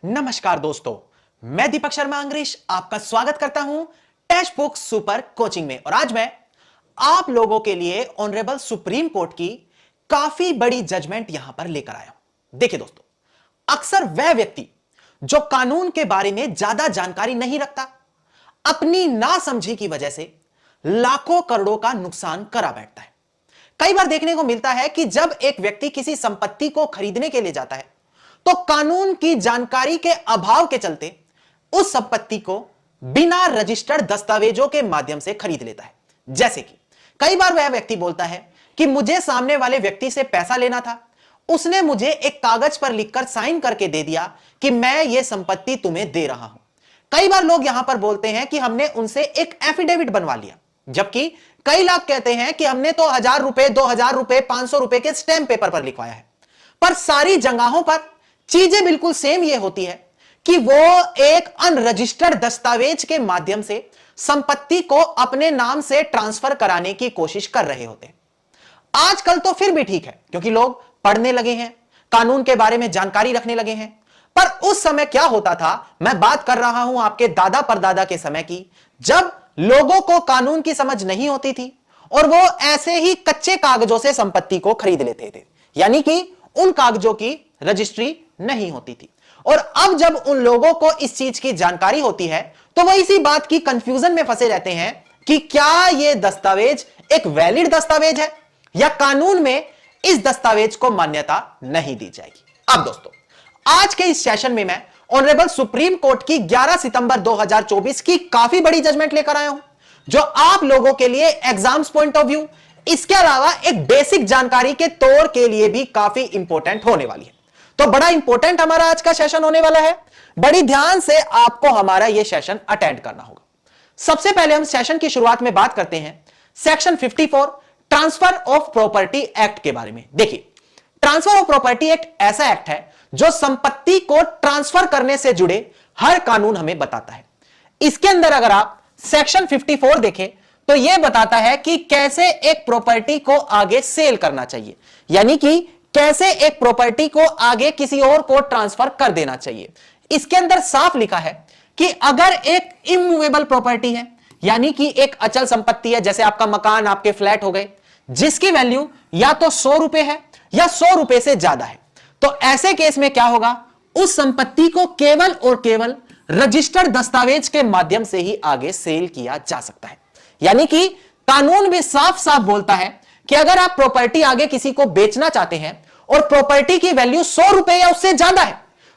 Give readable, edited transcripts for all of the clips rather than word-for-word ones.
नमस्कार दोस्तों, मैं दीपक शर्मा अंग्रेश आपका स्वागत करता हूं टेक्स्ट बुक सुपर कोचिंग में। और आज मैं आप लोगों के लिए ऑनरेबल सुप्रीम कोर्ट की काफी बड़ी जजमेंट यहां पर लेकर आया हूं। देखिए दोस्तों, अक्सर वह व्यक्ति जो कानून के बारे में ज्यादा जानकारी नहीं रखता, अपनी नासमझी की वजह से लाखों करोड़ों का नुकसान करा बैठता है। कई बार देखने को मिलता है कि जब एक व्यक्ति किसी संपत्ति को खरीदने के लिए जाता है तो कानून की जानकारी के अभाव के चलते उस संपत्ति को बिना रजिस्टर्ड दस्तावेजों के माध्यम से खरीद लेता है। जैसे कि कई बार वह व्यक्ति बोलता है कि मुझे सामने वाले व्यक्ति से पैसा लेना था, उसने मुझे एक कागज पर लिखकर साइन करके दे दिया कि मैं यह संपत्ति तुम्हें दे रहा हूं। कई बार लोग यहां पर बोलते हैं कि हमने उनसे एक एफिडेविट बनवा लिया, जबकि कई लोग कहते हैं कि हमने तो 1000 रुपए, 2000 रुपए, 500 रुपए के स्टैंप पेपर पर लिखवाया है। पर सारी जगहों पर चीजें बिल्कुल सेम ये होती है कि वो एक अनरजिस्टर्ड दस्तावेज के माध्यम से संपत्ति को अपने नाम से ट्रांसफर कराने की कोशिश कर रहे होते हैं। आजकल तो फिर भी ठीक है, क्योंकि लोग पढ़ने लगे हैं, कानून के बारे में जानकारी रखने लगे हैं। पर उस समय क्या होता था, मैं बात कर रहा हूं आपके दादा परदादा के समय की, जब लोगों को कानून की समझ नहीं होती थी और वो ऐसे ही कच्चे कागजों से संपत्ति को खरीद लेते थे, यानी कि उन कागजों की रजिस्ट्री नहीं होती थी। और अब जब उन लोगों को इस चीज की जानकारी होती है तो वो इसी बात की कंफ्यूजन में फंसे रहते हैं कि क्या यह दस्तावेज एक वैलिड दस्तावेज है या कानून में इस दस्तावेज को मान्यता नहीं दी जाएगी। अब दोस्तों, आज के इस सेशन में मैं ऑनरेबल सुप्रीम कोर्ट की 11 सितंबर 2024 की काफी बड़ी जजमेंट लेकर आया हूं, जो आप लोगों के लिए एग्जाम्स पॉइंट ऑफ व्यू, इसके अलावा एक बेसिक जानकारी के तौर के लिए भी काफी इंपॉर्टेंट होने वाली है। तो बड़ा इंपॉर्टेंट हमारा आज का सेशन होने वाला है, बड़ी ध्यान से आपको हमारा यह सेशन अटेंड करना होगा। सबसे पहले हम सेशन की शुरुआत में बात करते हैं section 54 transfer of property act के बारे में। देखिए, ट्रांसफर ऑफ प्रॉपर्टी एक्ट ऐसा एक्ट है जो संपत्ति को ट्रांसफर करने से जुड़े हर कानून हमें बताता है। इसके अंदर अगर आप सेक्शन 54 देखें तो यह बताता है कि कैसे एक प्रॉपर्टी को आगे सेल करना चाहिए, यानी कि कैसे एक प्रॉपर्टी को आगे किसी और को ट्रांसफर कर देना चाहिए। इसके अंदर साफ लिखा है कि अगर एक इमूवेबल प्रॉपर्टी है, यानी कि एक अचल संपत्ति है, जैसे आपका मकान, आपके फ्लैट हो गए, जिसकी वैल्यू या तो 100 रुपए है या 100 रुपए से ज्यादा है, तो ऐसे केस में क्या होगा, उस संपत्ति को केवल और केवल रजिस्टर्ड दस्तावेज के माध्यम से ही आगे सेल किया जा सकता है। यानी कि कानून भी साफ साफ बोलता है कि अगर आप प्रॉपर्टी आगे किसी को बेचना चाहते हैं और प्रॉपर्टी की वैल्यू 100 रुपए या उससे ज्यादा है,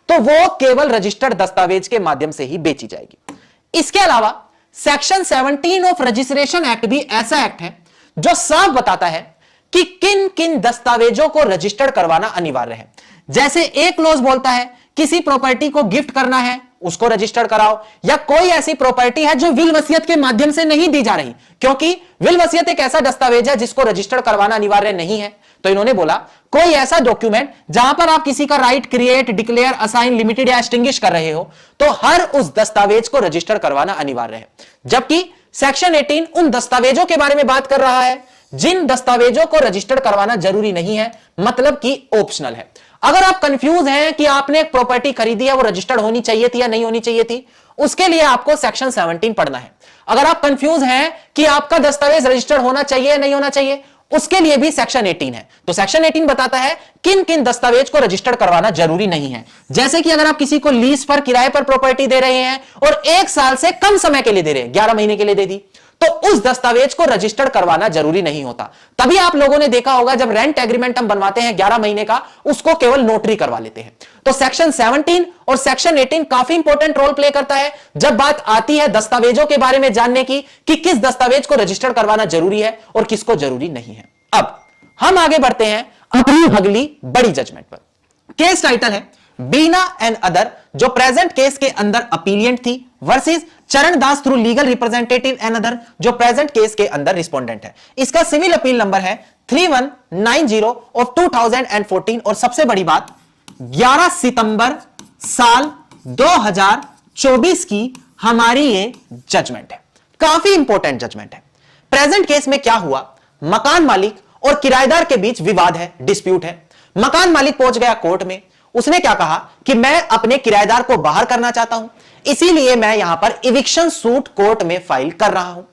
तो वो केवल रजिस्टर्ड दस्तावेज के माध्यम से ही बेची जाएगी। इसके अलावा सेक्शन 17 ऑफ रजिस्ट्रेशन एक्ट भी ऐसा एक्ट है जो साफ बताता है कि किन किन दस्तावेजों को रजिस्टर्ड करवाना अनिवार्य है। जैसे एक क्लॉज बोलता है किसी प्रॉपर्टी को गिफ्ट करना है, उसको रजिस्टर्ड कराओ, या कोई ऐसी प्रॉपर्टी है जो विल वसीयत के माध्यम से नहीं दी जा रही, क्योंकि विल वसीयत एक ऐसा दस्तावेज है जिसको रजिस्टर्ड करवाना अनिवार्य नहीं है। तो इन्होंने बोला कोई ऐसा डॉक्यूमेंट जहां पर आप किसी का right create, declare, assign, limited या एक्सटिंग्विश कर रहे हो, तो हर उस दस्तावेज को रजिस्टर्ड करवाना अनिवार्य है। जबकि सेक्शन 18 उन दस्तावेजों के बारे में बात कर रहा है जिन दस्तावेजों को रजिस्टर्ड करवाना जरूरी नहीं है, मतलब कि ऑप्शनल है। अगर आप कंफ्यूज हैं कि आपने एक प्रॉपर्टी खरीदी है, वो रजिस्टर्ड होनी चाहिए थी या नहीं होनी चाहिए थी, उसके लिए आपको सेक्शन 17 पढ़ना है। अगर आप कंफ्यूज हैं कि आपका दस्तावेज रजिस्टर्ड होना चाहिए या नहीं होना चाहिए, उसके लिए भी सेक्शन 18 है। तो सेक्शन 18 बताता है किन किन दस्तावेज को रजिस्टर्ड करवाना जरूरी नहीं है। जैसे कि अगर आप किसी को लीज पर, किराए पर प्रॉपर्टी दे रहे हैं और 1 साल से कम समय के लिए दे रहे हैं, 11 महीने के लिए दे दी, तो उस दस्तावेज को रजिस्टर्ड करवाना जरूरी नहीं होता। तभी आप लोगों ने देखा होगा जब रेंट एग्रीमेंट हम बनवाते हैं 11 महीने का, उसको केवल नोटरी करवा लेते हैं। तो सेक्शन 17 और सेक्शन 18 काफी इंपॉर्टेंट रोल प्ले करता है जब बात आती है दस्तावेजों के बारे में जानने की कि किस दस्तावेज को रजिस्टर्ड करवाना जरूरी है और किसको जरूरी नहीं है। अब हम आगे बढ़ते हैं अपनी अगली बड़ी जजमेंट पर। केस टाइटल है बीना एंड अदर, जो प्रेजेंट केस के अंदर अपीलियंट थी, versus Charan Das through legal representative and other, जो प्रेजेंट केस के अंदर रिस्पोंडेंट है। इसका सिविल अपील नंबर है 3190 ऑफ 2014। और सबसे बड़ी बात, 11 सितंबर साल 2024 की हमारी ये जजमेंट है। काफी इंपॉर्टेंट जजमेंट है। प्रेजेंट केस में क्या हुआ, मकान मालिक और किराएदार के बीच विवाद है, डिस्प्यूट है। मकान मालिक पहुंच गया कोर्ट में, उसने क्या कहा कि मैं अपने किराएदार को बाहर करना चाहता हूं, इसीलिए मैं यहां पर इविक्शन सूट कोर्ट में फाइल कर रहा हूं।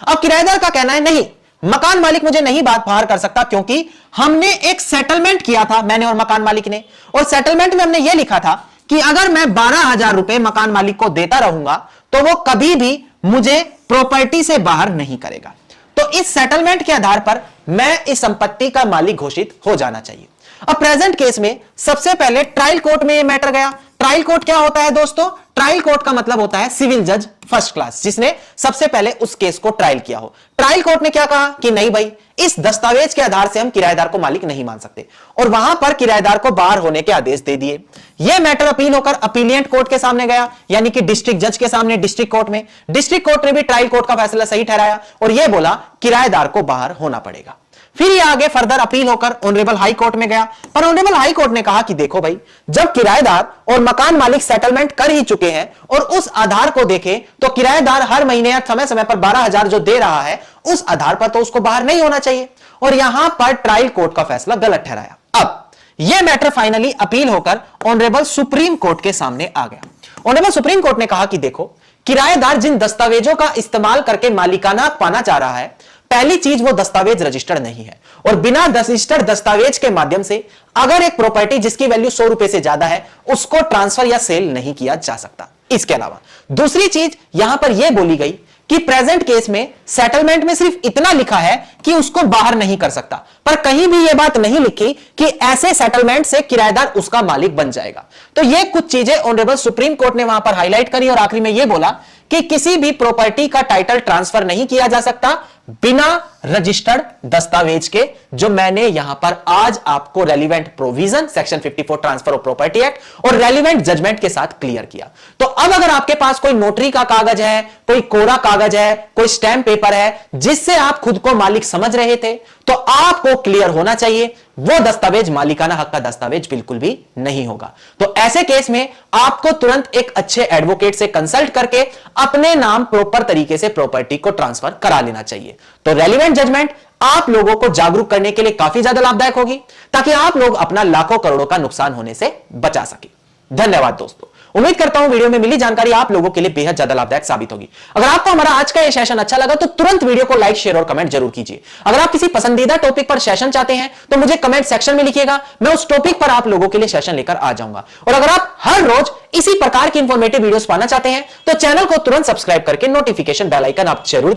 अब किराएदार का कहना है नहीं, मकान मालिक मुझे नहीं बाहर कर सकता, क्योंकि हमने एक सेटलमेंट किया था, मैंने और मकान मालिक ने, और सेटलमेंट में हमने यह लिखा था कि अगर मैं 12,000 रुपए मकान मालिक को देता रहूंगा तो वो कभी भी मुझे प्रॉपर्टी से बाहर नहीं करेगा। तो इस सेटलमेंट के आधार पर मैं इस संपत्ति का मालिक घोषित हो जाना चाहिए। अब प्रेजेंट केस में सबसे पहले ट्रायल कोर्ट में यह मैटर गया। ट्रायल कोर्ट क्या होता है दोस्तों? ट्रायल कोर्ट का मतलब होता है सिविल जज फर्स्ट क्लास, जिसने सबसे पहले उस केस को ट्रायल किया हो। ट्रायल कोर्ट ने क्या कहा कि नहीं भाई, इस दस्तावेज के आधार से हम किराएदार को मालिक नहीं मान सकते, और वहां पर किराएदार को बाहर होने के आदेश दे दिए। यह मैटर अपील होकर अपीलिएंट कोर्ट के सामने गया, यानी कि डिस्ट्रिक्ट जज के सामने डिस्ट्रिक्ट कोर्ट में। डिस्ट्रिक्ट कोर्ट ने भी ट्रायल कोर्ट का फैसला सही ठहराया और यह बोला किराएदार को बाहर होना पड़ेगा। फिर ये आगे फर्दर अपील होकर ऑनरेबल हाई कोर्ट में गया, पर ऑनरेबल हाई कोर्ट ने कहा कि देखो भाई, जब किराएदार और मकान मालिक सेटलमेंट कर ही चुके हैं और उस आधार को देखें तो किराएदार हर महीने या समय समय पर 12,000 जो दे रहा है, उस आधार पर तो उसको बाहर नहीं होना चाहिए, और यहां पर ट्रायल कोर्ट का फैसला गलत ठहराया। अब यह मैटर फाइनली अपील होकर ऑनरेबल सुप्रीम कोर्ट के सामने आ गया। ऑनरेबल सुप्रीम कोर्ट ने कहा कि देखो, किराएदार जिन दस्तावेजों का इस्तेमाल करके मालिकाना पाना चाह रहा है, पहली चीज वो दस्तावेज रजिस्टर्ड नहीं है, और बिना रजिस्टर्ड दस्तावेज के माध्यम से अगर एक प्रॉपर्टी जिसकी वैल्यू 100 रुपए से ज्यादा है उसको ट्रांसफर या सेल नहीं किया जा सकता। इसके अलावा दूसरी चीज यहां पर यह बोली गई कि प्रेजेंट केस में सेटलमेंट में सिर्फ इतना लिखा है कि उसको बाहर नहीं कर सकता, पर कहीं भी यह बात नहीं लिखी कि ऐसे सेटलमेंट से किराएदार उसका मालिक बन जाएगा। तो यह कुछ चीजें ऑनरेबल सुप्रीम कोर्ट ने वहां पर हाईलाइट करी, और आखिरी में यह बोला कि किसी भी प्रॉपर्टी का टाइटल ट्रांसफर नहीं किया जा सकता बिना रजिस्टर्ड दस्तावेज के, जो मैंने यहां पर आज आपको relevant provision section 54 transfer of property act और रेलिवेंट जजमेंट के साथ क्लियर किया। तो अब अगर आपके पास कोई नोटरी का कागज है, कोई कोरा कागज है, कोई स्टैम्प पेपर है जिससे आप खुद को मालिक समझ रहे थे, तो आपको क्लियर होना चाहिए वो दस्तावेज मालिकाना हक का दस्तावेज बिल्कुल भी नहीं होगा। तो ऐसे केस में आपको तुरंत एक अच्छे एडवोकेट से कंसल्ट करके अपने नाम प्रॉपर तरीके से प्रॉपर्टी को ट्रांसफर करा लेना चाहिए। तो रेलिवेंट जजमेंट आप लोगों को जागरूक करने के लिए काफी ज्यादा लाभदायक होगी, ताकि आप लोग अपना लाखों करोड़ों का नुकसान होने से बचा सके। धन्यवाद दोस्तों, उम्मीद करता हूं वीडियो में मिली जानकारी आप लोगों के लिए बेहद ज्यादा लाभदायक साबित होगी। अगर आपको हमारा आज का यह सेशन अच्छा लगा तो तुरंत वीडियो को लाइक, शेयर और कमेंट जरूर कीजिए। अगर आप किसी पसंदीदा टॉपिक पर सेशन चाहते हैं तो मुझे कमेंट सेक्शन में लिखिएगा, मैं उस टॉपिक पर आप लोगों के लिए सेशन लेकर आ जाऊंगा। और अगर आप हर रोज इसी प्रकार की इंफॉर्मेटिव वीडियोस पाना चाहते हैं तो चैनल को तुरंत सब्सक्राइब करके नोटिफिकेशन बेल आइकन आप जरूर